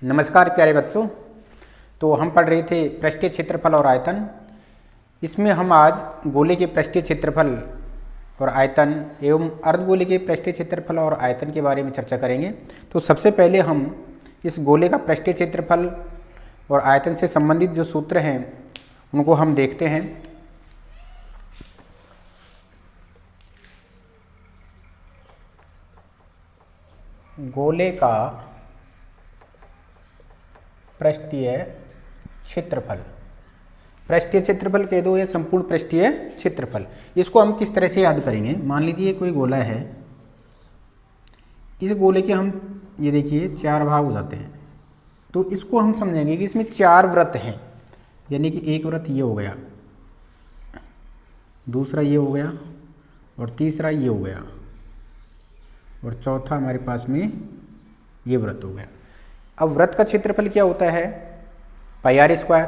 नमस्कार प्यारे बच्चों। तो हम पढ़ रहे थे पृष्ठीय क्षेत्रफल और आयतन। इसमें हम आज गोले के पृष्ठीय क्षेत्रफल और आयतन एवं अर्धगोले के पृष्ठीय क्षेत्रफल और आयतन के बारे में चर्चा करेंगे। तो सबसे पहले हम इस गोले का पृष्ठीय क्षेत्रफल और आयतन से संबंधित जो सूत्र हैं उनको हम देखते हैं। गोले का पृष्ठीय क्षेत्रफल, पृष्ठीय क्षेत्रफल कह दो या संपूर्ण पृष्ठीय क्षेत्रफल, इसको हम किस तरह से याद करेंगे। मान लीजिए कोई गोला है, इस गोले के हम ये देखिए 4 भाग हो जाते हैं। तो इसको हम समझेंगे कि इसमें 4 वृत्त हैं, यानी कि एक वृत्त ये हो गया, दूसरा ये हो गया और तीसरा ये हो गया और चौथा हमारे पास में ये वृत्त हो गया। अब वृत्त का क्षेत्रफल क्या होता है, पाई आर स्क्वायर।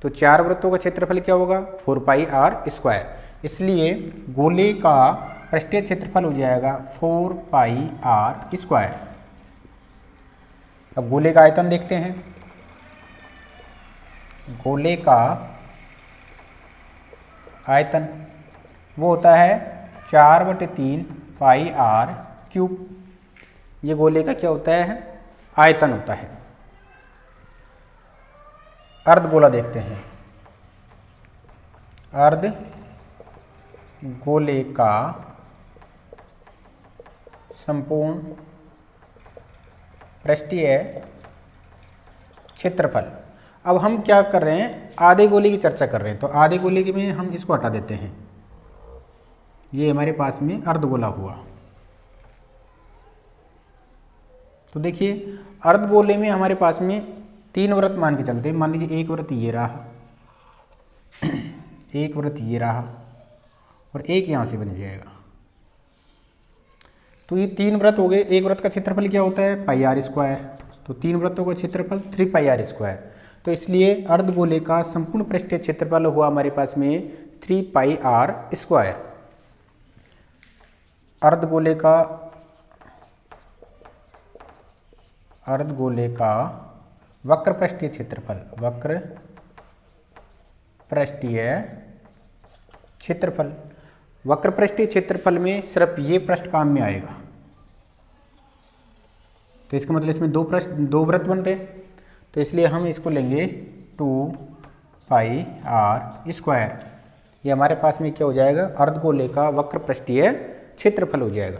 तो 4 वृत्तों का क्षेत्रफल क्या होगा, 4 पाई आर स्क्वायर। इसलिए गोले का पृष्ठीय क्षेत्रफल हो जाएगा 4 पाई आर स्क्वायर। अब गोले का आयतन देखते हैं। गोले का आयतन वो होता है 4/3 पाई आर क्यूब। ये गोले का क्या होता है, आयतन होता है। अर्धगोला देखते हैं। अर्धगोले का संपूर्ण पृष्ठीय क्षेत्रफल। अब हम क्या कर रहे हैं, आधे गोले की चर्चा कर रहे हैं। तो आधे गोले के में हम इसको हटा देते हैं। ये हमारे पास में अर्धगोला हुआ। तो देखिए अर्धगोले में हमारे पास में 3 वृत्त मान के चलते हैं। मान लीजिए एक वृत्त ये रहा, एक वृत्त ये रहा और एक यहाँ से बन जाएगा। तो ये 3 वृत्त हो गए। एक वृत्त का क्षेत्रफल क्या होता है, पाई आर स्क्वायर। तो 3 वृत्तों का क्षेत्रफल 3 पाई आर स्क्वायर। तो इसलिए अर्धगोले का संपूर्ण पृष्ठीय क्षेत्रफल हुआ हमारे पास में 3 पाई आर स्क्वायर। अर्धगोले का वक्र पृष्ठीय क्षेत्रफल, वक्र पृष्ठीय क्षेत्रफल। वक्र पृष्ठीय क्षेत्रफल में सिर्फ ये पृष्ठ काम में आएगा। तो इसका मतलब इसमें 2 वृत्त बन रहे। तो इसलिए हम इसको लेंगे 2 पाई आर स्क्वायर। ये हमारे पास में क्या हो जाएगा, अर्धगोले का वक्र पृष्ठीय क्षेत्रफल हो जाएगा।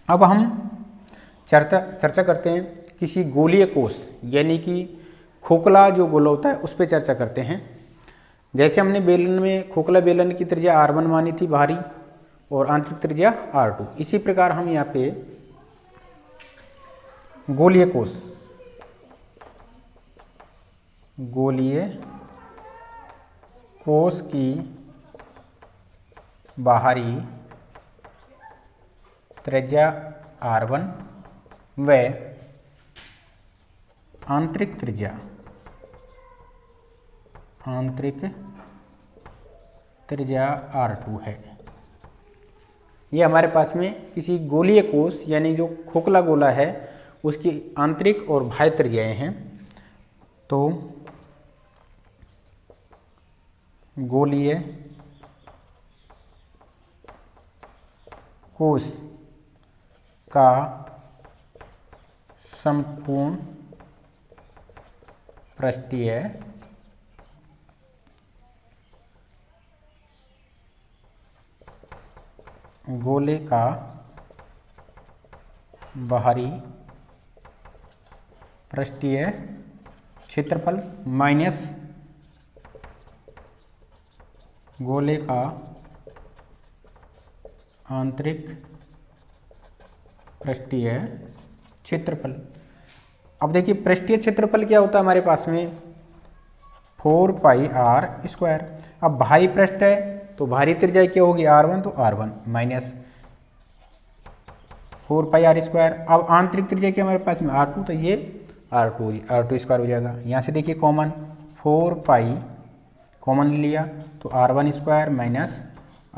अब हम चर्चा करते हैं किसी गोलीय कोष, यानी कि खोखला जो गोला होता है उस पर चर्चा करते हैं। जैसे हमने बेलन में खोखला बेलन की त्रिज्या r1 मानी थी बाहरी और आंतरिक त्रिज्या r2, इसी प्रकार हम यहाँ पे गोलीय कोष की बाहरी त्रिज्या r1 व आंतरिक त्रिज्या r2 है। ये हमारे पास में किसी गोलीय कोष यानी जो खोखला गोला है उसकी आंतरिक और बाह्य त्रिज्याएं हैं। तो गोलीय कोष का संपूर्ण पृष्ठीय गोले का बाहरी पृष्ठीय क्षेत्रफल माइनस गोले का आंतरिक पृष्ठीय क्षेत्रफल। अब देखिए पृष्ठीय क्षेत्रफल क्या होता है हमारे पास में 4 पाई आर स्क्वायर। अब बाहरी पृष्ठ है तो बाहरी त्रिज्या क्या होगी r1, तो r1 minus 4 pi are square. अब आंतरिक त्रिज्या क्या हमारे पास में r2, तो ये r2 स्क्वायर हो जाएगा। यहाँ से देखिए कॉमन 4 पाई कॉमन लिया तो r1 square minus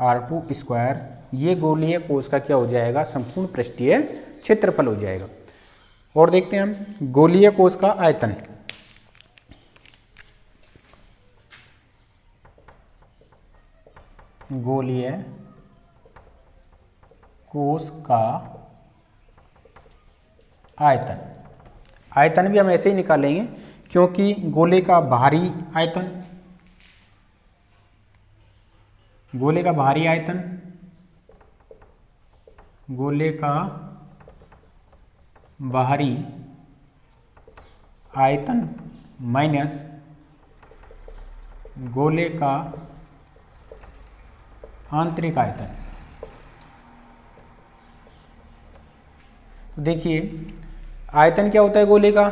r2 square. ये गोलीय कोष का क्या हो जाएगा, संपूर्ण पृष्ठीय क्षेत्रफल हो जाएगा। और देखते हैं हम गोलीय कोश का आयतन। गोलीय कोश का आयतन, आयतन भी हम ऐसे ही निकालेंगे क्योंकि गोले का बाहरी आयतन, गोले का बाहरी आयतन, गोले का बाहरी आयतन माइनस गोले का आंतरिक आयतन। तो देखिए आयतन क्या होता है गोले का,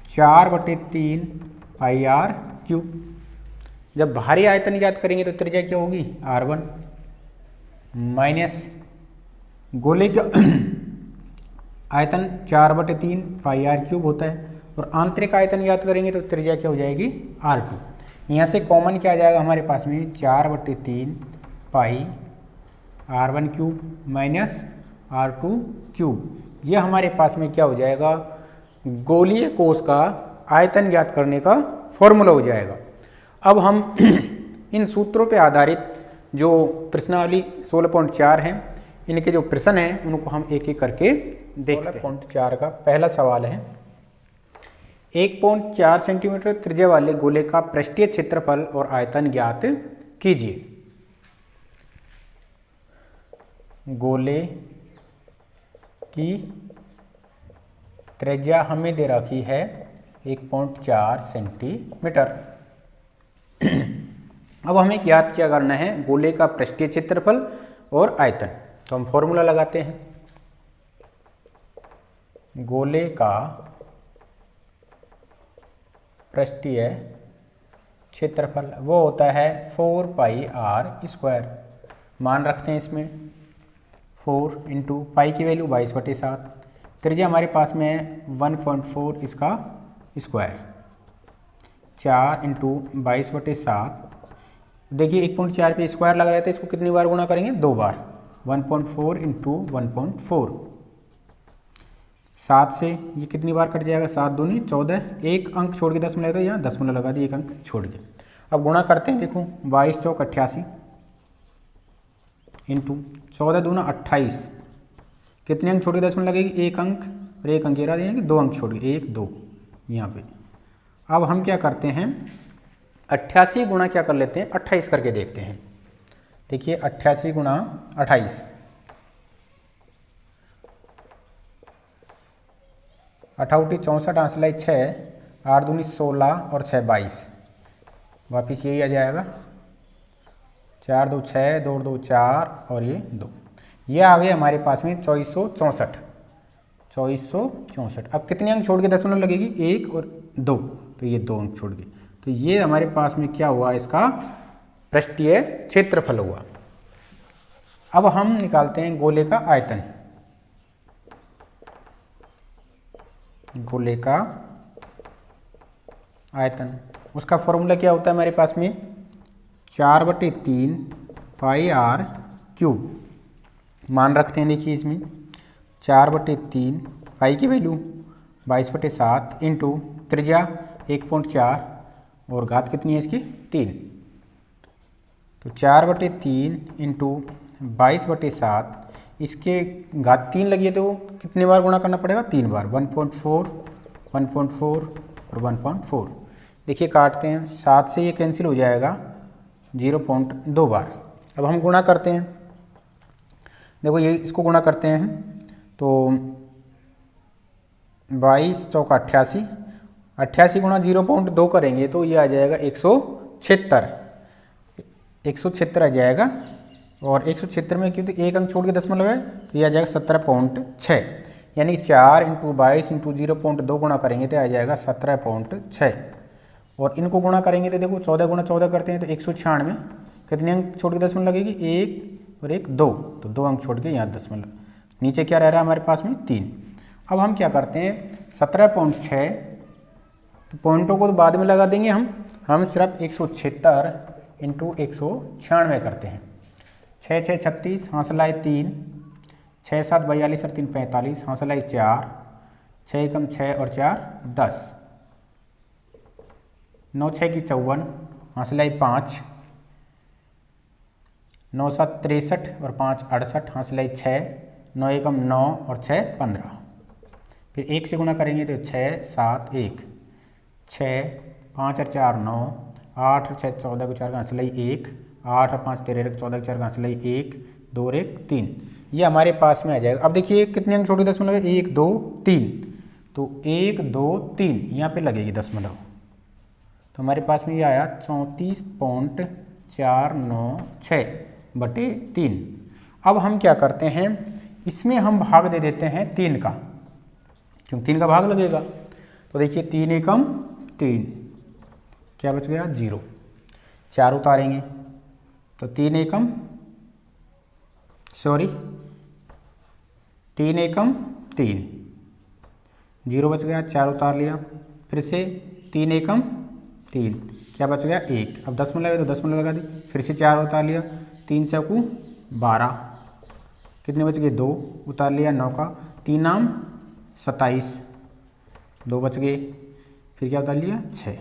4/3 पाई आर क्यूब। जब बाहरी आयतन ज्ञात करेंगे तो त्रिज्या क्या होगी, R1 माइनस गोले का आयतन 4/3 पाई आर क्यूब होता है, और आंतरिक आयतन ज्ञात करेंगे तो त्रिज्या क्या हो जाएगी, R2। यहाँ से कॉमन क्या आ जाएगा हमारे पास में, 4/3 पाई R1 cube minus R2 cube. ये हमारे पास में क्या हो जाएगा, गोलीय कोश का आयतन ज्ञात करने का फॉर्मूला हो जाएगा। अब हम इन सूत्रों पे आधारित जो प्रश्नावली 16.4 हैं, इनके जो प्रश्न हैं उनको हम एक एक करके देखते हैं। 16.4 का पहला सवाल है, 1.4 सेंटीमीटर त्रिज्या वाले गोले का पृष्ठीय क्षेत्रफल और आयतन ज्ञात कीजिए। गोले की त्रिज्या हमें दे रखी है 1.4 सेंटीमीटर। अब हमें ज्ञात क्या करना है, गोले का पृष्ठीय क्षेत्रफल और आयतन। तो हम फॉर्मूला लगाते हैं, गोले का पृष्ठीय क्षेत्रफल वो होता है 4 पाई आर स्क्वायर। मान रखते हैं इसमें 4 इंटू पाई की वैल्यू 22/7, त्रिज्या हमारे पास में है 1.4 इसका स्क्वायर, 4 इंटू 22/7। देखिए 1.4 पे स्क्वायर लग रहा था, इसको कितनी बार गुणा करेंगे, 2 बार, 1.4 इंटू 1.4। 7 से ये कितनी बार कट जाएगा, 7 दूनी 14, एक अंक छोड़ के दशमलव था, यहाँ दशमलव लगा दिए, एक अंक छोड़ के। अब गुणा करते हैं, देखो 22 चौक 88 इंटू 14 दूना 28, कितने अंक छोड़ के दशमलव लगेगी, एक अंक, और एक अंक ये रहा देंगे 2 अंक छोड़ के, 1 2 यहाँ पे। अब हम क्या करते हैं, 88 गुणा क्या कर लेते हैं, 28 करके देखते हैं। देखिए 88 गुणा 28, 88 64 आंसलाई 6, 8 दूनी 16 और 6 22, वापिस यही आ जाएगा, 4 2 6, 2 2 4 और ये 2, ये आ गए हमारे पास में 2464। 2464। अब कितने अंक छोड़ के दशमलव लगेगी, 1 और 2, तो ये 2 अंक छोड़ के, तो ये हमारे पास में क्या हुआ, इसका पृष्ठीय क्षेत्रफल हुआ। अब हम निकालते हैं गोले का आयतन। गोले का आयतन, उसका फॉर्मूला क्या होता है हमारे पास में, 4/3 पाई आर क्यूब। मान रखते हैं, देखिए इसमें 4/3 पाई की वैल्यू 22/7 इंटू त्रिज्या 1.4 और घात कितनी है इसकी, 3। तो 4/3 इंटू 22/7, इसके घात 3 लगी है तो कितने बार गुणा करना पड़ेगा, 3 बार, 1.4 1.4 और 1.4। देखिए काटते हैं, 7 से ये कैंसिल हो जाएगा, 0.2 बार। अब हम गुणा करते हैं, देखो ये इसको गुणा करते हैं, तो 22 चौका 88, 88 गुणा 0.2 करेंगे तो ये आ जाएगा 176, 176 आ जाएगा। और 176 में क्योंकि एक अंक छोड़ के दशमलव है तो ये आ जाएगा 17.6, यानी 4 इंटू 22 इंटू 0.2 गुणा करेंगे तो आ जाएगा 17.6। और इनको गुणा करेंगे तो देखो 14 गुणा 14 करते हैं तो 196, कितने अंक छोड़ के दशमलव लगेगी, 1 और 1 2, तो 2 अंक छोड़ के यहाँ दशमलव, नीचे क्या रह रहा है हमारे पास में, 3। अब हम क्या करते हैं, 17.6, तो पॉइंटों को तो बाद में लगा देंगे हम सिर्फ 176 इंटू 196 करते हैं। 6 6 36, हासिलाई 3, 6 7 42 और 3 45, हासिलाई 4, 6 एकम 6 और 4 10, 9 6 की 54, हासिलाई 5, 9 7 63 और 5 68, हासिलाई 6, 9 एकम 9 और 6 15। फिर 1 से गुणा करेंगे तो 6 7 1, 6 5 और 4 9, 8 और 6 14 को 4 का हासिलाई 1, 8 और 5 13 14 को 4 का हासिलाई 1 2 और 1 3, ये हमारे पास में आ जाएगा। अब देखिए कितने अंक छोटे दशमलव है, 1 2 3, तो 1 2 3 यहाँ पे लगेगी दशमलव, तो हमारे पास में ये आया 34.496 बटे 3। अब हम क्या करते हैं, इसमें हम भाग दे देते हैं 3 का, क्योंकि 3 का भाग लगेगा। तो देखिए 3 एकम 3, क्या बच गया 0, 4 उतारेंगे तो 3 एकम 3, 0 बच गया, 4 उतार लिया, फिर से 3 एकम 3, क्या बच गया 1, अब दशमलव है तो दशमलव लगा दी, फिर से 4 उतार लिया, 3 चौकू 12, कितने बच गए 2, उतार लिया 9 का, 3 नाम 27, 2 बच गए, फिर क्या उतार लिया 6,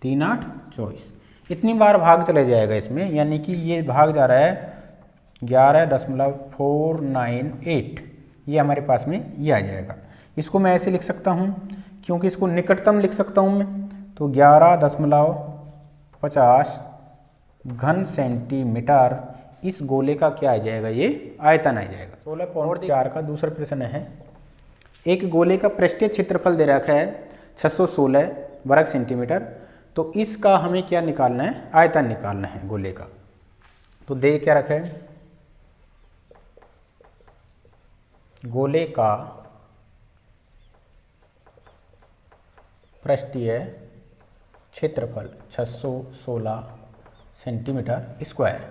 3 8 24, इतनी बार भाग चले जाएगा इसमें, यानी कि ये भाग जा रहा है 11.498, ये हमारे पास में ये आ जाएगा। इसको मैं ऐसे लिख सकता हूँ, क्योंकि इसको निकटतम लिख सकता हूँ मैं, तो 11.50 घन सेंटीमीटर इस गोले का क्या आ जाएगा, ये आयतन आ जाएगा। 16.4 का दूसरा प्रश्न है, एक गोले का पृष्ठीय क्षेत्रफल दे रखा है 616 वर्ग सेंटीमीटर, तो इसका हमें क्या निकालना है, आयतन निकालना है गोले का। तो दे क्या रखा है, गोले का पृष्ठीय क्षेत्रफल 616 सेंटीमीटर स्क्वायर।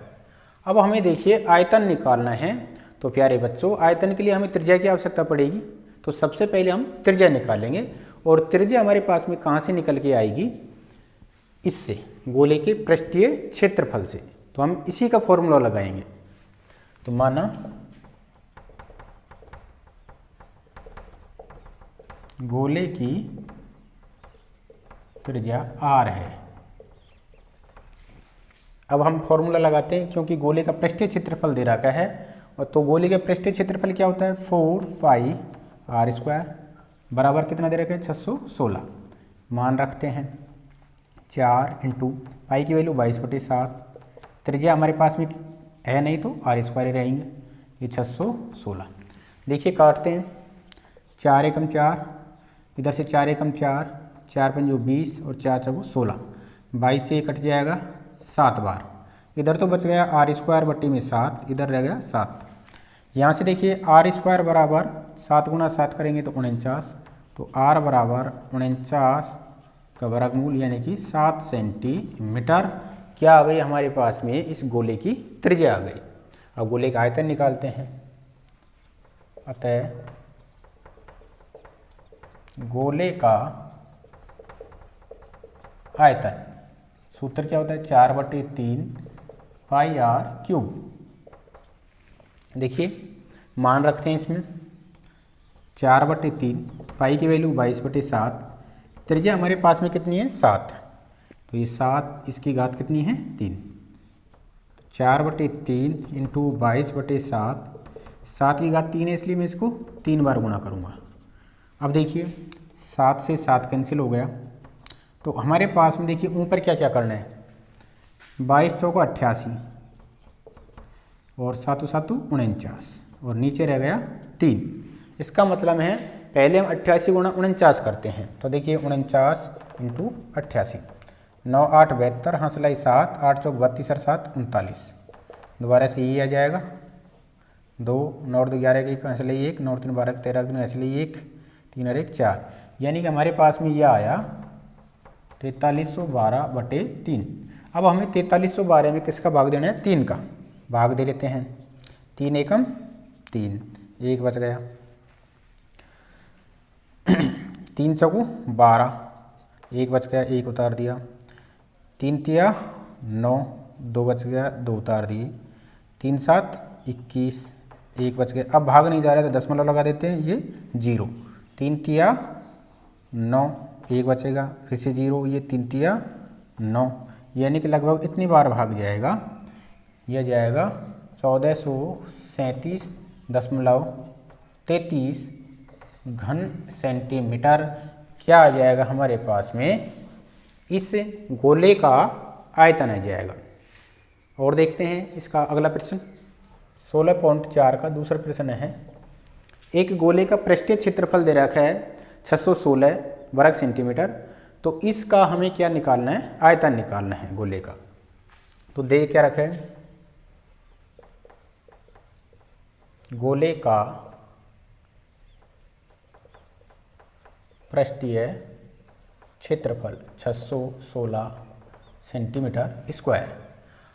अब हमें देखिए आयतन निकालना है, तो प्यारे बच्चों आयतन के लिए हमें त्रिज्या की आवश्यकता पड़ेगी, तो सबसे पहले हम त्रिज्या निकालेंगे, और त्रिज्या हमारे पास में कहाँ से निकल के आएगी, इससे गोले के पृष्ठीय क्षेत्रफल से, तो हम इसी का फॉर्मूला लगाएंगे। तो माना गोले की त्रिज्या r है, अब हम फॉर्मूला लगाते हैं, क्योंकि गोले का पृष्ठीय क्षेत्रफल दे रखा है, और तो गोले का पृष्ठीय क्षेत्रफल क्या होता है 4 पाई r स्क्वायर, बराबर कितना दे रखा है 616, मान रखते हैं 4 इंटू पाई की वैल्यू 22/7, त्रिज्या हमारे पास में है नहीं तो r स्क्वायर ही रहेंगे, ये 616। देखिए काटते हैं, 4 एकम 4, इधर से 4 एकम 4, 4 पंजो 20 और 4 चौको 16, 22 से कट जाएगा 7 बार, इधर तो बच गया r स्क्वायर बट्टी में 7, इधर रह गया 7। यहाँ से देखिए r स्क्वायर बराबर 7 गुना 7 करेंगे तो 49, तो r बराबर 49 का वर्गमूल यानी कि 7 सेंटीमीटर क्या आ गई हमारे पास में, इस गोले की त्रिज्या आ गई। अब गोले का आयतन निकालते हैं, अतः गोले का आयतन सूत्र क्या होता है 4/3 पाई r क्यूब। देखिए मान रखते हैं इसमें 4/3, पाई की वैल्यू 22/7, त्रिज्या हमारे पास में कितनी है 7, तो ये 7 इसकी घात कितनी है 3, 4/3 इंटू 22/7, 7 की घात 3 है इसलिए मैं इसको 3 बार गुणा करूँगा। अब देखिए 7 से 7 कैंसिल हो गया, तो हमारे पास में देखिए ऊपर क्या क्या करना है, 22 चौका 88 और 7 7 49 और नीचे रह गया 3। इसका मतलब है पहले हम 88 गुणा 49 करते हैं, तो देखिए 49 इंटू 88, 9 8 72, हासिलाई 7, 8 चौक 32 और 7 39, दोबारा से ये आ जाएगा 2, 9 2 11 1, हासिलाई 1, 9 3 12 13 2 हासिलाई 1, 3 और 1 4, यानी कि हमारे पास में यह आया 4312/3। अब हमें 4312 में किसका भाग देना है 3 का, भाग दे लेते हैं, 3 एकम 3, 1 बच गया, 3 चौको 12, 1 बच गया, 1 उतार दिया, 3 तिया 9, 2 बच गया, 2 उतार दिए, 3 7 21, 1 बच गया। अब भाग नहीं जा रहा है तो दशमलव लगा देते हैं, ये 0, 3 तिया 9, एक बचेगा, फिर से 0, ये 3 तिया 9, यानी कि लगभग इतनी बार भाग जाएगा। यह जाएगा 1437.33 घन सेंटीमीटर। क्या आ जाएगा हमारे पास में, इस गोले का आयतन आ जाएगा। और देखते हैं इसका अगला प्रश्न 16.4 का दूसरा प्रश्न है। एक गोले का पृष्ठीय क्षेत्रफल दे रखा है 616 वर्ग सेंटीमीटर, तो इसका हमें क्या निकालना है, आयतन निकालना है गोले का। तो दे क्या रखा है, गोले का पृष्ठीय क्षेत्रफल 616 सेंटीमीटर स्क्वायर।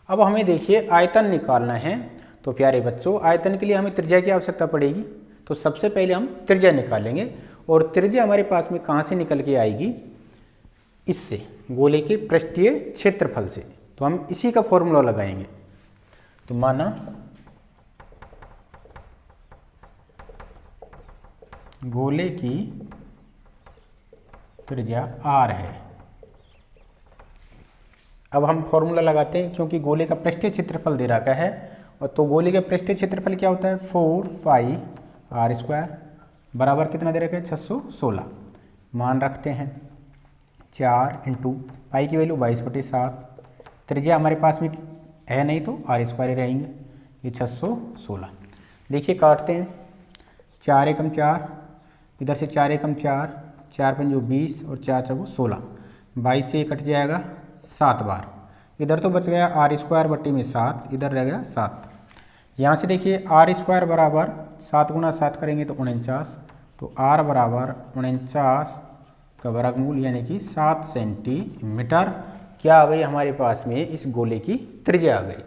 अब हमें देखिए आयतन निकालना है। तो प्यारे बच्चों, आयतन के लिए हमें त्रिज्या की आवश्यकता पड़ेगी। तो सबसे पहले हम त्रिज्या निकालेंगे, और त्रिज्या हमारे पास में कहाँ से निकल के आएगी, इससे, गोले के पृष्ठीय क्षेत्रफल से। तो हम इसी का फॉर्मूला लगाएंगे। तो माना गोले की त्रिज्या r है। अब हम फॉर्मूला लगाते हैं, क्योंकि गोले का पृष्ठीय क्षेत्रफल दे रखा है। और तो गोले का पृष्ठीय क्षेत्रफल क्या होता है, 4πr² बराबर कितना दे रखा है, 616। मान रखते हैं 4 इंटू पाई की वैल्यू 22/7, त्रिज्या हमारे पास में है नहीं तो r² रहेंगे, ये 616। देखिए काटते हैं, 4 एकम 4, इधर से 4 एकम 4, 4 पंजो 20 और 4 चौको 16, 22 से कट जाएगा 7 बार। इधर तो बच गया r² बट्टी में 7, इधर रह गया 7। यहाँ से देखिए r² बराबर 7 गुना 7 करेंगे तो 49, तो r बराबर 49 का वर्गमूल यानी कि 7 सेंटीमीटर। क्या आ गई हमारे पास में, इस गोले की त्रिज्या आ गई।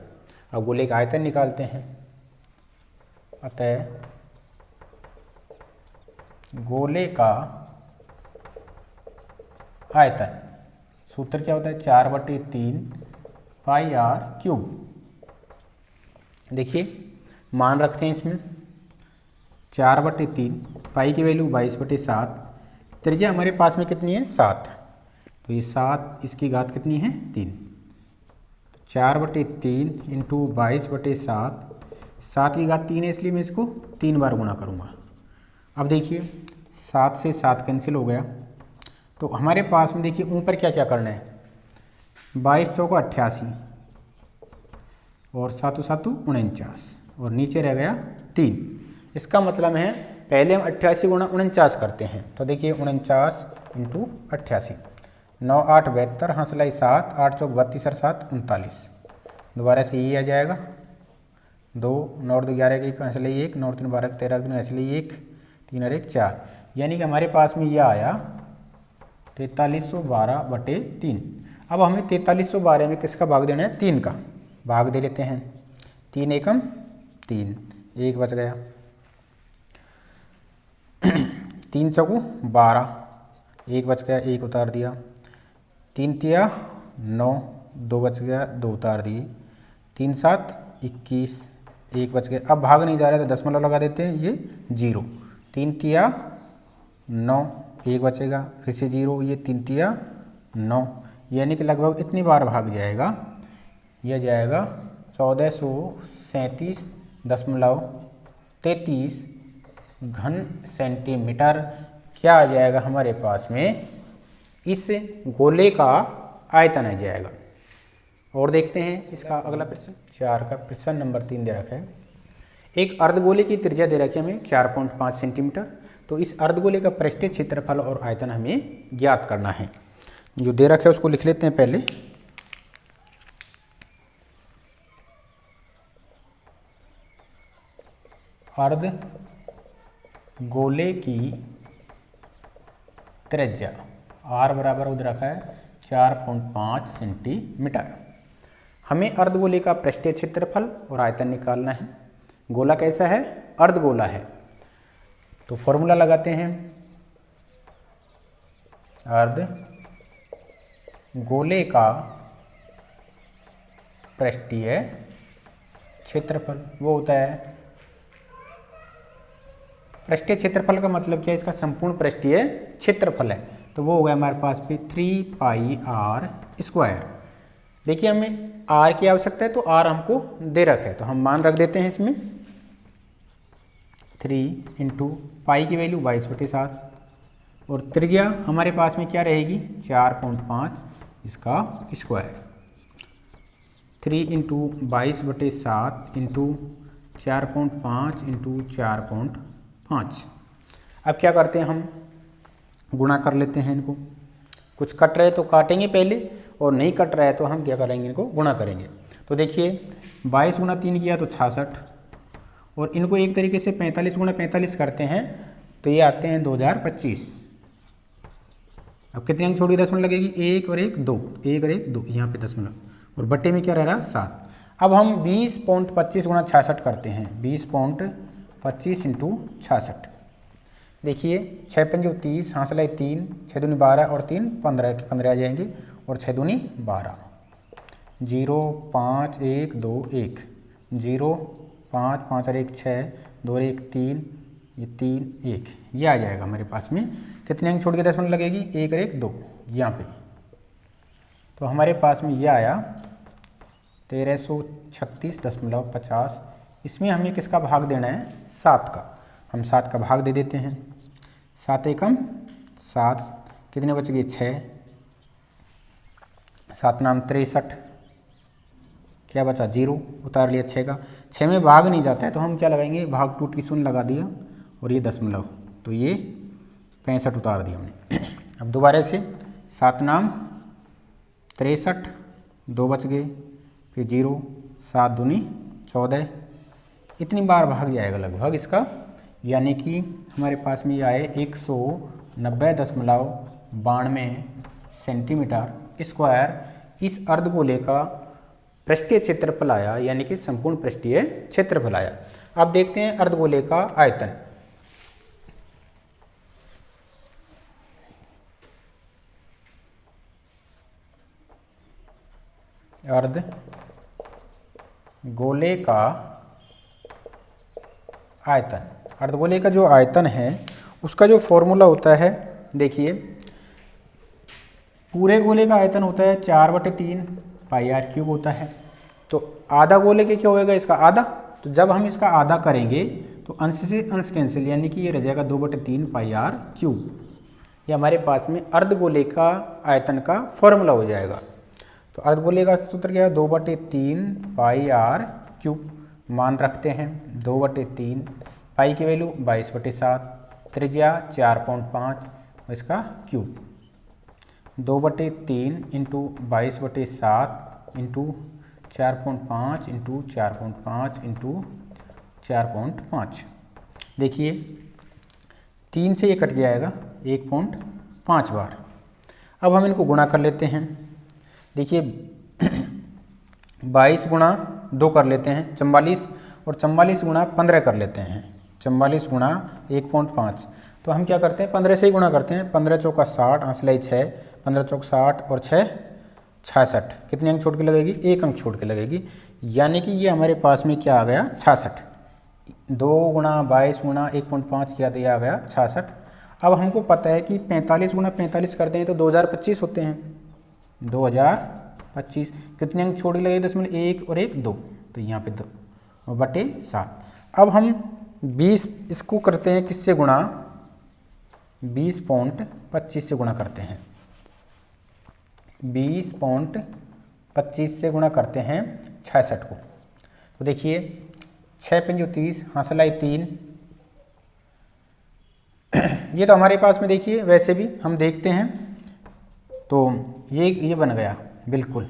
अब गोले का आयतन निकालते हैं। अतः गोले का आयतन, सूत्र क्या होता है, 4/3 πr³। देखिए मान रखते हैं इसमें 4/3, पाई की वैल्यू 22/7, त्रिज्या हमारे पास में कितनी है, 7। तो ये 7, इसकी घात कितनी है, 3। 4/3 इंटू 22/7, 7 की घात 3 है, इसलिए मैं इसको 3 बार गुणा करूँगा। अब देखिए 7 से 7 कैंसिल हो गया। तो हमारे पास में देखिए ऊपर क्या क्या करना है, 22 चौको 88 और 7 7 49, और नीचे रह गया 3। इसका मतलब है पहले हम 88 गुणा 49 करते हैं। तो देखिए 49 इंटू 88, 9 8 72, हंसलाई 7, 8 चौक 32 और 7 39। दोबारा से ये आ जाएगा 2, 9 और 2 11 की हंसलाई 1, 9 और 3 12 13 की हंसलाई 1, 3 और 1 4, यानी कि हमारे पास में यह आया 4312/3। अब हमें 4312 में किसका भाग देना है, 3 का भाग दे लेते हैं। 3 एकम 3, 1 बच गया। 3 चौको 12, 1 बच गया, 1 उतार दिया। 3 तिया 9, 2 बच गया, 2 उतार दिए। 3 7 21, 1 बच गया। अब भाग नहीं जा रहा तो दशमलव लगा देते हैं, ये 0। 3 तिया 9, 1 बचेगा, फिर से 0, ये 3 तिया 9, यानी कि लगभग इतनी बार भाग जाएगा। यह जाएगा 1437.33 घन सेंटीमीटर। क्या आ जाएगा हमारे पास में, इस गोले का आयतन आ जाएगा। और देखते हैं इसका अगला प्रश्न 4 का प्रश्न नंबर 3 दे रखा है। एक अर्धगोले की त्रिज्या दे रखी है हमें 4.5 सेंटीमीटर। तो इस अर्धगोले का पृष्ठीय क्षेत्रफल और आयतन हमें ज्ञात करना है। जो दे रखा है उसको लिख लेते हैं पहले। अर्धगोले की त्रिज्या r बराबर उधर रखा है 4.5 सेंटीमीटर। हमें अर्धगोले का पृष्ठीय क्षेत्रफल और आयतन निकालना है। गोला कैसा है, अर्धगोला है। तो फॉर्मूला लगाते हैं। अर्धगोले का पृष्ठीय क्षेत्रफल वो होता है, पृष्ठीय क्षेत्रफल का मतलब क्या है, इसका संपूर्ण पृष्ठीय क्षेत्रफल है। तो वो हो गया हमारे पास पे 3 पाई आर स्क्वायर। देखिए हमें आर की आवश्यकता है तो आर हमको दे रखा है, तो हम मान रख देते हैं इसमें 3 इंटू पाई की वैल्यू 22/7 और त्रिज्या हमारे पास में क्या रहेगी 4.5 इसका स्क्वायर। 3 into 22/7 into 4.5 into 4.5। अब क्या करते हैं हम गुणा कर लेते हैं इनको। कुछ कट रहे तो काटेंगे पहले और नहीं कट रहा है तो हम क्या करेंगे इनको गुणा करेंगे। तो देखिए 22 गुणा 3 किया तो 66 और इनको एक तरीके से 45 गुणा 45 करते हैं तो ये आते हैं 2025। अब कितने अंक छोड़ के दशमलव लगेगी 1 और 1 2, 1 और 1 2, यहाँ पे दशमलव और बट्टे में क्या रह रहा 7। अब हम 20.25 गुणा 66 करते हैं 20.25 इंटू 66। देखिए 6 पंजे 30, हासिल 3, 6 दूनी 12 और 3 15 के 15 आ जाएंगे और 6 दूनी 12। 0 5 1 2 1 0 5 5 और 1 6 2 और 1 3, ये 3 1 ये आ जाएगा हमारे पास में। कितने अंक छोड़ के दशमलव लगेगी 1 और 1 2 यहाँ पे। तो हमारे पास में ये आया 1336.50। इसमें हमें किसका भाग देना है 7 का। हम 7 का भाग दे देते हैं। 7 एकम 7, कितने बच गए 6, 7 नाम 63, क्या बचा 0, उतार लिया 6 का। 6 में भाग नहीं जाता है तो हम क्या लगाएंगे भाग टूट की शून्य लगा दिया और ये दशमलव, तो ये 65 उतार दिया हमने। अब दोबारा से 7 नाम 63, 2 बच गए, फिर 0, 7 दूनी 14, इतनी बार भाग जाएगा लगभग इसका, यानी कि हमारे पास में ये आए 190.92 सेंटीमीटर स्क्वायर इस अर्धगोले का पृष्ठीय क्षेत्रफल आया, यानी कि संपूर्ण पृष्ठीय क्षेत्रफल आया। अब देखते हैं अर्धगोले का आयतन। अर्धगोले का आयतन, अर्धगोले का जो आयतन है उसका जो फॉर्मूला होता है, देखिए पूरे गोले का आयतन होता है 4/3 पाई आर क्यूब होता है। तो आधा गोले के क्या होएगा इसका आधा, तो जब हम इसका आधा करेंगे तो अंश से अंश कैंसिल, यानी कि ये रह जाएगा 2/3 पाई आर क्यूब। ये हमारे पास में अर्धगोले का आयतन का फॉर्मूला हो जाएगा। तो अर्धगोले का सूत्र क्या है 2/3 पाई आर क्यूब। मान रखते हैं 2/3, पाई की वैल्यू 22/7, त्रिज्या 4.5 इसका cube. 2/3 into 22/7 into 4.5 into 4.5 into 4.5। देखिए 3 से ये कट जाएगा 1.5 बार। अब हम इनको गुणा कर लेते हैं। देखिए 22 गुणा 2 कर लेते हैं 44 और 44 गुणा 15 कर लेते हैं 44 गुणा 1.5। तो हम क्या करते हैं 15 से ही गुणा करते हैं। 15 चौका 60, आंसलाई 6, 15 चौक 60 और 6 66। कितने अंक छोड़ के लगेगी 1 अंक छोड़ के लगेगी, यानी कि ये हमारे पास में क्या आ गया 66। 2 गुणा 22 गुणा 1.5 किया तो ये आ गया 66। अब हमको पता है कि 45 गुणा 45 करते हैं तो 2025 होते हैं। 2025 कितने अंक छोड़ के लगेगी 1 और 1 2, तो यहाँ पे 2 और बटे 7। अब हम 20 इसको करते हैं किससे गुणा 20.25 से गुणा करते हैं। 20.25 से गुणा करते हैं 66 को। तो देखिए 6 पंजे 30, हासिल 3। ये तो हमारे पास में देखिए वैसे भी हम देखते हैं तो ये बन गया बिल्कुल।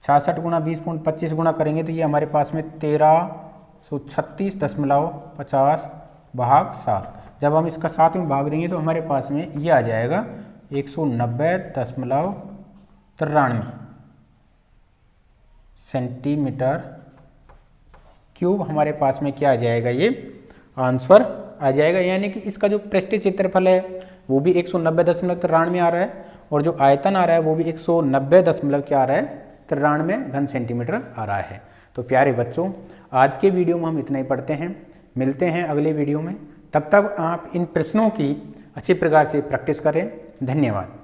66 गुणा 20.25 गुणा करेंगे तो ये हमारे पास में 1336.50 भाग 7। जब हम इसका 7 में भाग देंगे तो हमारे पास में ये आ जाएगा 190.93 सेंटीमीटर क्यूब। हमारे पास में क्या आ जाएगा ये आंसर आ जाएगा, यानी कि इसका जो पृष्ठीय क्षेत्रफल है वो भी 190.93 आ रहा है और जो आयतन आ रहा है वो भी 190.93 घन सेंटीमीटर आ रहा है। तो प्यारे बच्चों आज के वीडियो में हम इतना ही पढ़ते हैं, मिलते हैं अगले वीडियो में। तब तक आप इन प्रश्नों की अच्छी प्रकार से प्रैक्टिस करें। धन्यवाद।